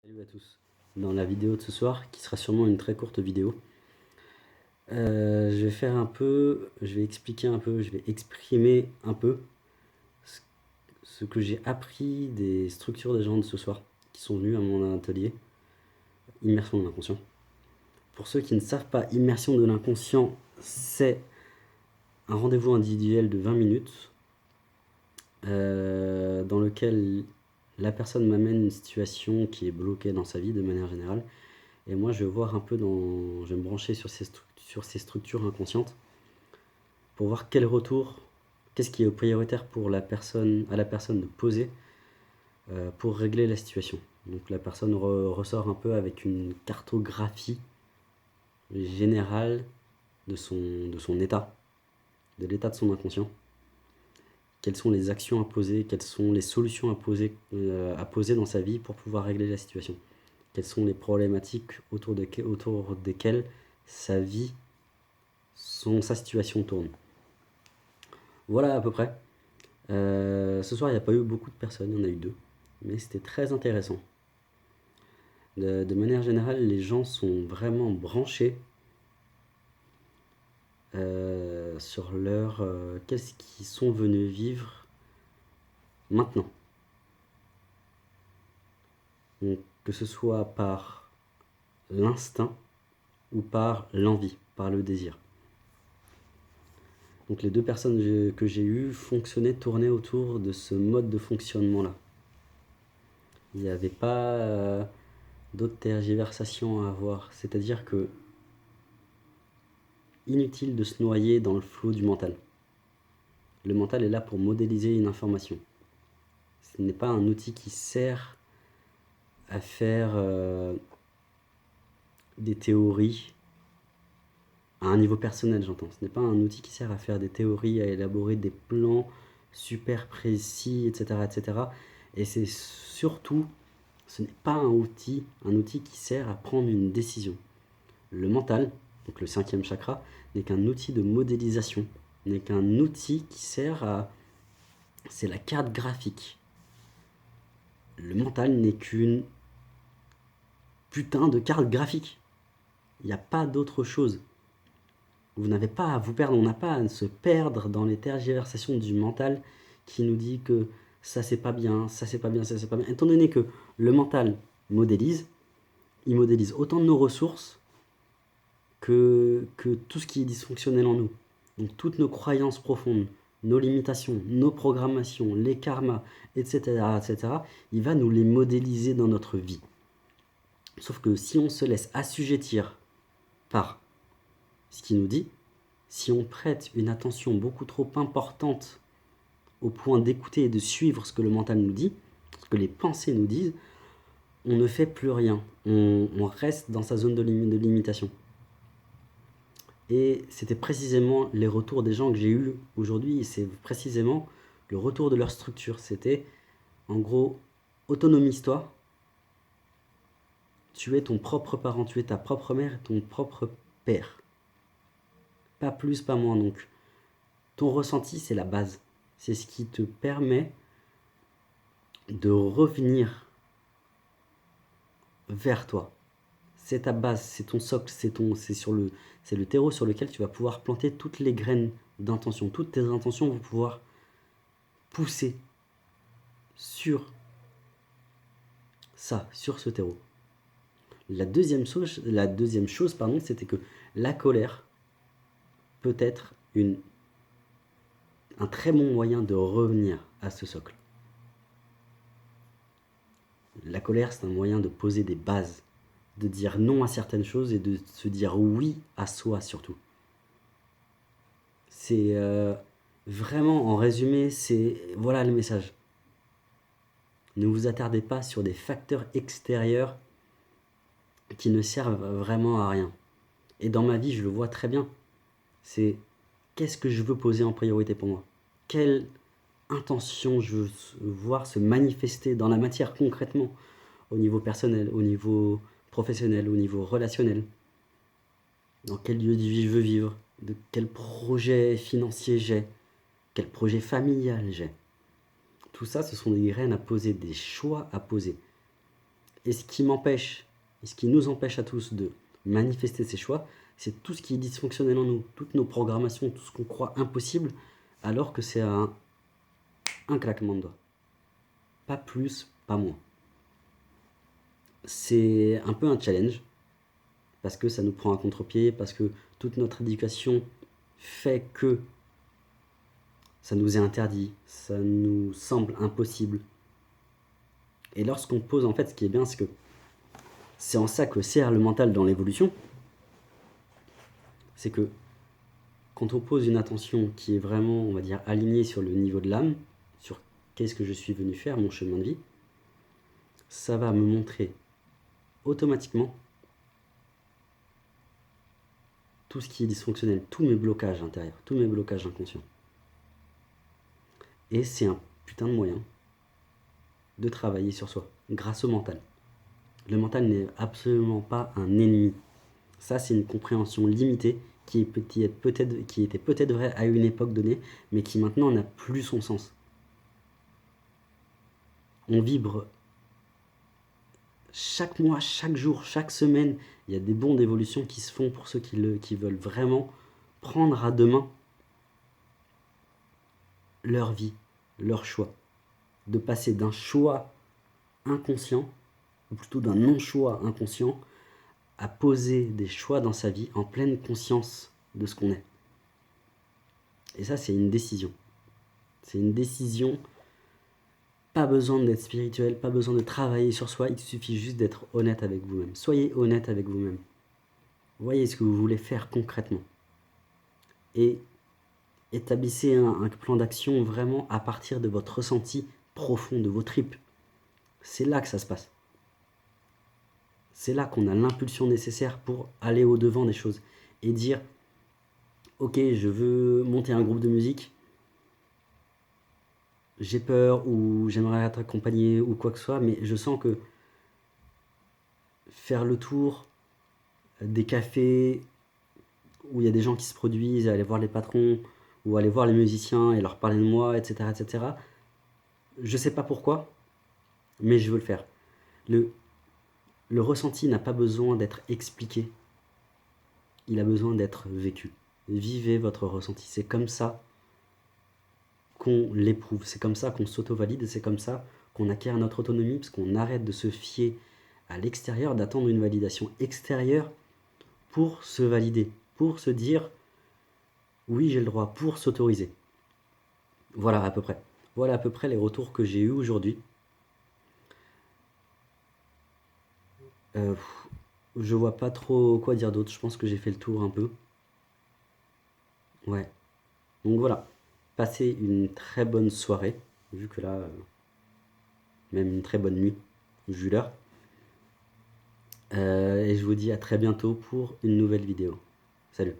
Salut à tous. Dans la vidéo de ce soir, qui sera sûrement une très courte vidéo, je vais expliquer un peu, je vais exprimer un peu ce que j'ai appris des structures des gens de ce soir qui sont venus à mon atelier Immersion de l'inconscient. Pour ceux qui ne savent pas, Immersion de l'inconscient, c'est un rendez-vous individuel de 20 minutes dans lequel la personne m'amène une situation qui est bloquée dans sa vie de manière générale. Et moi, je vais voir un peu je vais me brancher sur ces structures inconscientes pour voir quel retour, qu'est-ce qui est prioritaire pour la personne, à la personne de poser pour régler la situation. Donc la personne ressort un peu avec une cartographie générale de son état, de l'état de son inconscient. Quelles sont les actions à poser, quelles sont les solutions à poser dans sa vie pour pouvoir régler la situation. Quelles sont les problématiques autour desquelles sa vie, sa situation tourne. Voilà à peu près. Ce soir, il n'y a pas eu beaucoup de personnes, il y en a eu 2. Mais c'était très intéressant. De manière générale, les gens sont vraiment branchés sur qu'est-ce qu'ils sont venus vivre maintenant. Donc, que ce soit par l'instinct ou par l'envie, par le désir. Donc les 2 personnes que j'ai eues tournaient autour de ce mode de fonctionnement-là. Il n'y avait pas d'autres tergiversations à avoir. C'est-à-dire que inutile de se noyer dans le flot du mental. Le mental est là pour modéliser une information. Ce n'est pas un outil qui sert à faire des théories à un niveau personnel, j'entends. Ce n'est pas un outil qui sert à faire des théories, à élaborer des plans super précis, etc. etc. Et c'est surtout, ce n'est pas un outil qui sert à prendre une décision. Le mental, donc le 5e chakra, n'est qu'un outil de modélisation, n'est qu'un outil qui sert à... C'est la carte graphique. Le mental n'est qu'une putain de carte graphique. Il n'y a pas d'autre chose. Vous n'avez pas à vous perdre, on n'a pas à se perdre dans les tergiversations du mental qui nous dit que ça c'est pas bien, ça c'est pas bien, ça c'est pas bien. Étant donné que le mental modélise, il modélise autant de nos ressources que tout ce qui est dysfonctionnel en nous. Donc toutes nos croyances profondes, nos limitations, nos programmations, les karmas, etc., etc., il va nous les modéliser dans notre vie. Sauf que si on se laisse assujettir par ce qu'il nous dit, si on prête une attention beaucoup trop importante au point d'écouter et de suivre ce que le mental nous dit, ce que les pensées nous disent, on ne fait plus rien. On reste dans sa zone de limitation. Et c'était précisément les retours des gens que j'ai eus aujourd'hui, c'est précisément le retour de leur structure. C'était, en gros, autonomise-toi. Tu es ton propre parent, tu es ta propre mère et ton propre père. Pas plus, pas moins. Donc, ton ressenti, c'est la base. C'est ce qui te permet de revenir vers toi. C'est ta base, c'est ton socle, c'est le terreau sur lequel tu vas pouvoir planter toutes les graines d'intention. Toutes tes intentions vont pouvoir pousser sur ça, sur ce terreau. La deuxième chose, c'était que la colère peut être un très bon moyen de revenir à ce socle. La colère, c'est un moyen de poser des bases, de dire non à certaines choses et de se dire oui à soi surtout. C'est vraiment, en résumé, voilà le message. Ne vous attardez pas sur des facteurs extérieurs qui ne servent vraiment à rien. Et dans ma vie, je le vois très bien. C'est qu'est-ce que je veux poser en priorité pour moi? Quelle intention je veux voir se manifester dans la matière concrètement, au niveau personnel, au niveau professionnel, au niveau relationnel? Dans quel lieu de vie je veux vivre? De quel projet financier j'ai? Quel projet familial j'ai? Tout ça, ce sont des graines à poser, des choix à poser. Et ce qui m'empêche, et ce qui nous empêche à tous de manifester ces choix, c'est tout ce qui est dysfonctionnel en nous, toutes nos programmations, tout ce qu'on croit impossible, alors que c'est un claquement de doigts. Pas plus, pas moins. C'est un peu un challenge, parce que ça nous prend à contre-pied, parce que toute notre éducation fait que ça nous est interdit, ça nous semble impossible. Et lorsqu'on pose, en fait, ce qui est bien, c'est que c'est en ça que sert le mental dans l'évolution, c'est que quand on pose une attention qui est vraiment, on va dire, alignée sur le niveau de l'âme, sur qu'est-ce que je suis venu faire, mon chemin de vie, ça va me montrer automatiquement tout ce qui est dysfonctionnel, tous mes blocages intérieurs, tous mes blocages inconscients. Et c'est un putain de moyen de travailler sur soi, grâce au mental. Le mental n'est absolument pas un ennemi. Ça, c'est une compréhension limitée qui était peut-être vraie à une époque donnée, mais qui maintenant n'a plus son sens. On vibre chaque mois, chaque jour, chaque semaine. Il y a des bonds d'évolution qui se font pour ceux qui veulent vraiment prendre à deux mains leur vie, leur choix. De passer d'un choix inconscient, ou plutôt d'un non-choix inconscient, à poser des choix dans sa vie en pleine conscience de ce qu'on est. Et ça, c'est une décision. C'est une décision. Pas besoin d'être spirituel, pas besoin de travailler sur soi, il suffit juste d'être honnête avec vous-même. Soyez honnête avec vous-même. Voyez ce que vous voulez faire concrètement. Et établissez un plan d'action vraiment à partir de votre ressenti profond, de vos tripes. C'est là que ça se passe. C'est là qu'on a l'impulsion nécessaire pour aller au-devant des choses et dire « Ok, je veux monter un groupe de musique, j'ai peur ou j'aimerais être accompagné ou quoi que ce soit, mais je sens que faire le tour des cafés où il y a des gens qui se produisent, aller voir les patrons ou aller voir les musiciens et leur parler de moi, etc. etc. Je sais pas pourquoi, mais je veux le faire. Le ressenti n'a pas besoin d'être expliqué, il a besoin d'être vécu. Vivez votre ressenti, c'est comme ça qu'on l'éprouve, c'est comme ça qu'on s'auto-valide, c'est comme ça qu'on acquiert notre autonomie, parce qu'on arrête de se fier à l'extérieur, d'attendre une validation extérieure pour se valider, pour se dire oui j'ai le droit, pour s'autoriser. Voilà à peu près. Voilà à peu près les retours que j'ai eus aujourd'hui. Je vois pas trop quoi dire d'autre, je pense que j'ai fait le tour un peu. Ouais. Donc voilà, passez une très bonne soirée, vu que là, même une très bonne nuit, vu l'heure. Et je vous dis à très bientôt pour une nouvelle vidéo. Salut.